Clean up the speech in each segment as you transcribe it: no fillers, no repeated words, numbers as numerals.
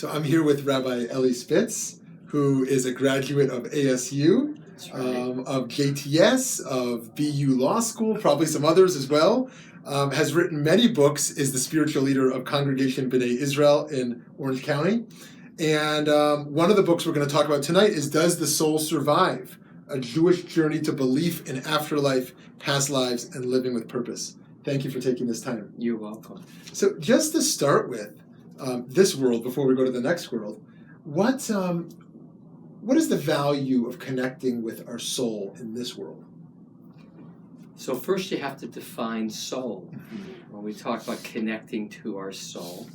So I'm here with Rabbi Elie Spitz, who is a graduate of ASU, of JTS, of BU Law School, probably some others as well. Has written many books, is the spiritual leader of Congregation B'nai Israel in Orange County. And one of the books we're going to talk about tonight is Does the Soul Survive? A Jewish Journey to Belief in Afterlife, Past Lives, and Living with Purpose. Thank you for taking this time. You're welcome. So just to start with, this world, before we go to the next world, what is the value of connecting with our soul in this world? So first you have to define soul. When we talk about connecting to our soul,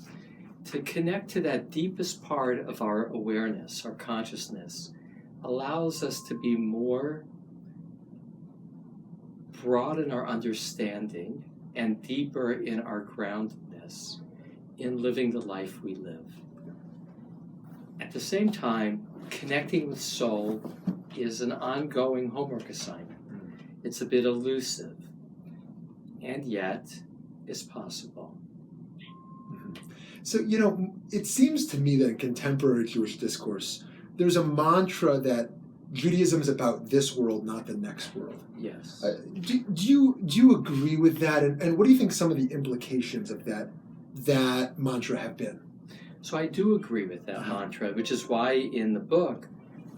to connect to that deepest part of our awareness, our consciousness, allows us to be more broad in our understanding and deeper in our groundedness in living the life we live. At the same time, connecting with soul is an ongoing homework assignment. It's a bit elusive, and yet it's possible. So, it seems to me that in contemporary Jewish discourse, there's a mantra that Judaism is about this world, not the next world. Yes. Do you agree with that? And what do you think some of the implications of that mantra have been? So I do agree with that mantra, which is why in the book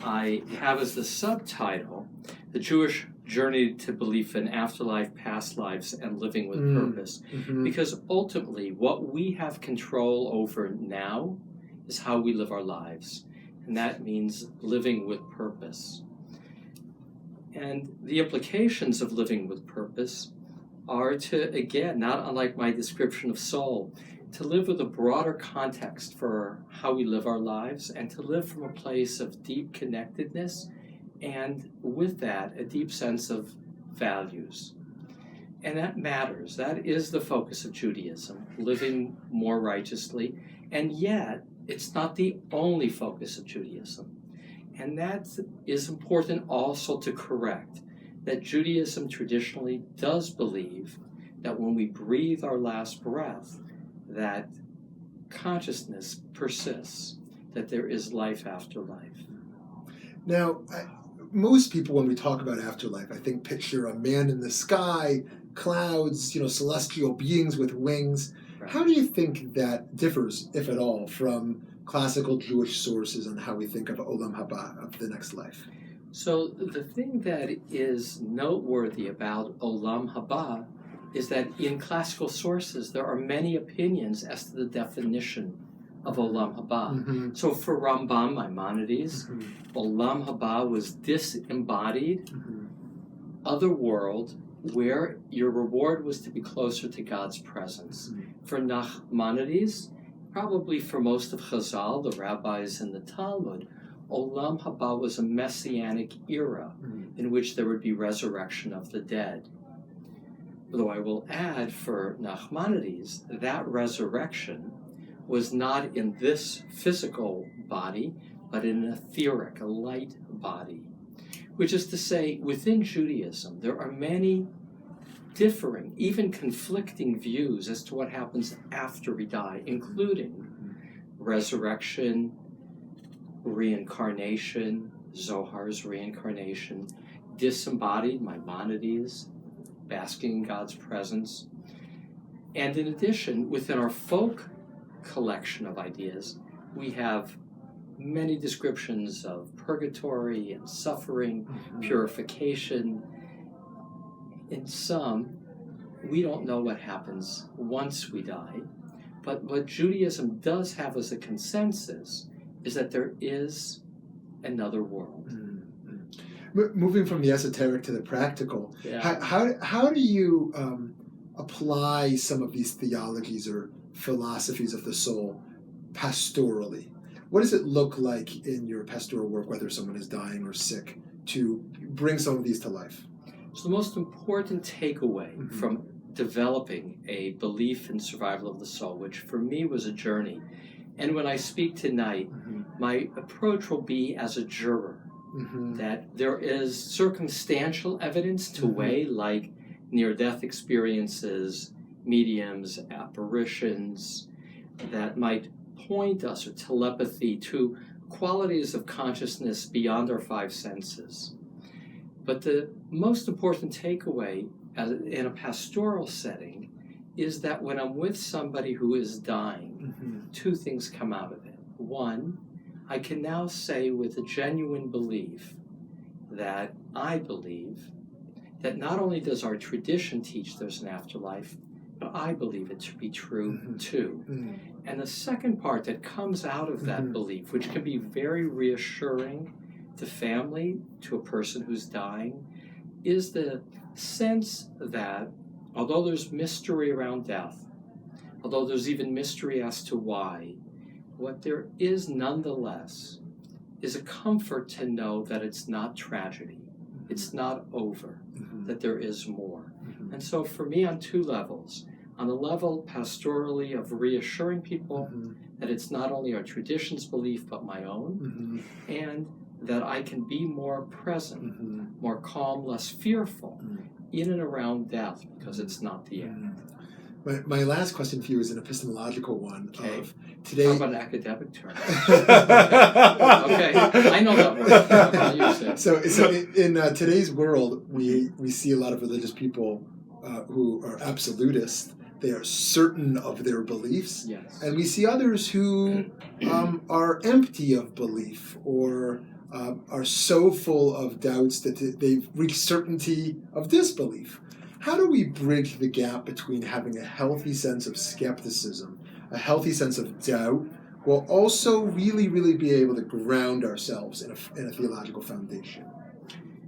I have as the subtitle, The Jewish Journey to Belief in Afterlife, Past Lives, and Living with Purpose. Because ultimately what we have control over now is how we live our lives. And that means living with purpose. And the implications of living with purpose are to, again, not unlike my description of soul, to live with a broader context for how we live our lives and to live from a place of deep connectedness and with that, a deep sense of values. And that matters. That is the focus of Judaism, living more righteously. And yet, it's not the only focus of Judaism. And that is important also to correct, that Judaism traditionally does believe that when we breathe our last breath, that consciousness persists, that there is life after life. Now, most people, when we talk about afterlife, I think picture a man in the sky, clouds, celestial beings with wings. Right. How do you think that differs, if at all, from classical Jewish sources on how we think of Olam Haba, of the next life? So the thing that is noteworthy about Olam Haba is that in classical sources there are many opinions as to the definition of Olam Haba. So for Rambam Maimonides, Olam Haba was disembodied other world where your reward was to be closer to God's presence. For Nachmanides, probably for most of Chazal, the rabbis in the Talmud, Olam Haba was a messianic era in which there would be resurrection of the dead. Though I will add, for Nachmanides, that resurrection was not in this physical body, but in an etheric, a light body. Which is to say, within Judaism, there are many differing, even conflicting views as to what happens after we die, including resurrection, reincarnation, Zohar's reincarnation, disembodied, Maimonides, basking in God's presence. And in addition, within our folk collection of ideas, we have many descriptions of purgatory and suffering, purification. In some, we don't know what happens once we die, but what Judaism does have as a consensus is that there is another world. Moving from the esoteric to the practical, how do you apply some of these theologies or philosophies of the soul pastorally? What does it look like in your pastoral work, whether someone is dying or sick, to bring some of these to life? So the most important takeaway from developing a belief in survival of the soul, which for me was a journey, and when I speak tonight, my approach will be as a juror, that there is circumstantial evidence to weigh, like near-death experiences, mediums, apparitions, that might point us, or telepathy, to qualities of consciousness beyond our five senses. But the most important takeaway in a pastoral setting is that when I'm with somebody who is dying, two things come out of it. One, I can now say with a genuine belief that I believe that not only does our tradition teach there's an afterlife, but I believe it to be true too. And the second part that comes out of that belief, which can be very reassuring to family, to a person who's dying, is the sense that although there's mystery around death, although there's even mystery as to why, what there is nonetheless is a comfort to know that it's not tragedy, it's not over, that there is more. And so for me, on two levels, on the level pastorally of reassuring people that it's not only our tradition's belief but my own, and that I can be more present, more calm, less fearful in and around death, because it's not the end. My last question for you is an epistemological one. Okay. Of today. How about an academic term? Okay, I know that word. I'll use it. So in today's world, we see a lot of religious people who are absolutists. They are certain of their beliefs. Yes. And we see others who are empty of belief, or are so full of doubts that they've reached certainty of disbelief. How do we bridge the gap between having a healthy sense of skepticism, a healthy sense of doubt, while also really, really be able to ground ourselves in a theological foundation?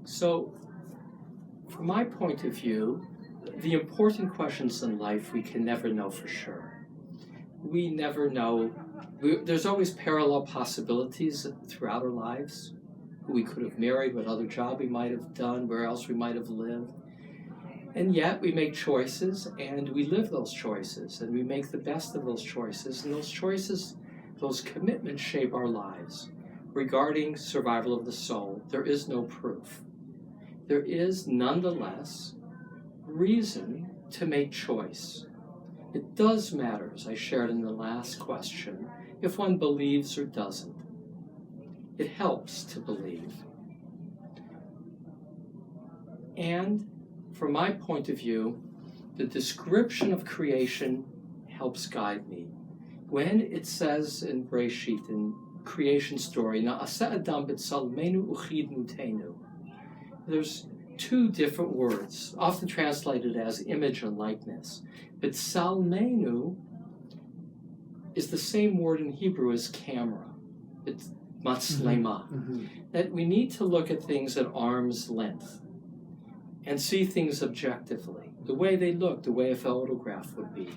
So, from my point of view, the important questions in life we can never know for sure. We never know. There's always parallel possibilities throughout our lives. Who we could have married, what other job we might have done, where else we might have lived. And yet we make choices, and we live those choices, and we make the best of those choices. And those choices, those commitments shape our lives. Regarding survival of the soul, there is no proof. There is nonetheless reason to make choice. It does matter, as I shared in the last question, if one believes or doesn't. It helps to believe. And from my point of view, the description of creation helps guide me. When it says in Bereshit, in creation story, Na'aseh Adam b'tzelmenu uchidnutenu, there's two different words, often translated as image and likeness. But B'tzelmenu is the same word in Hebrew as camera. It's matzlema. That we need to look at things at arm's length and see things objectively, the way they look, the way a photograph would be.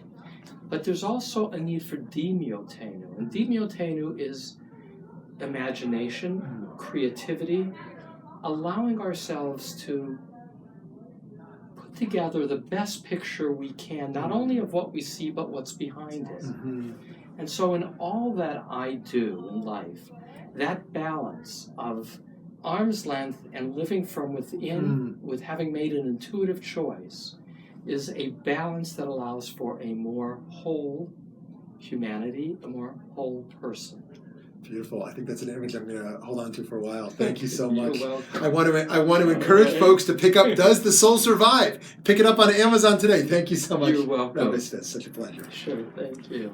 But there's also a need for dimiotenu. And dimiotenu is imagination, creativity, allowing ourselves to put together the best picture we can, not only of what we see, but what's behind it. And so in all that I do in life, that balance of arm's length and living from within, with having made an intuitive choice, is a balance that allows for a more whole humanity, a more whole person. Beautiful. I think that's an image I'm going to hold on to for a while. Thank you so much. You're welcome. I want to encourage folks to pick up Does the Soul Survive? Pick it up on Amazon today. Thank you so much. You're welcome. Rabbi Spitz, such a pleasure. Sure. Thank you.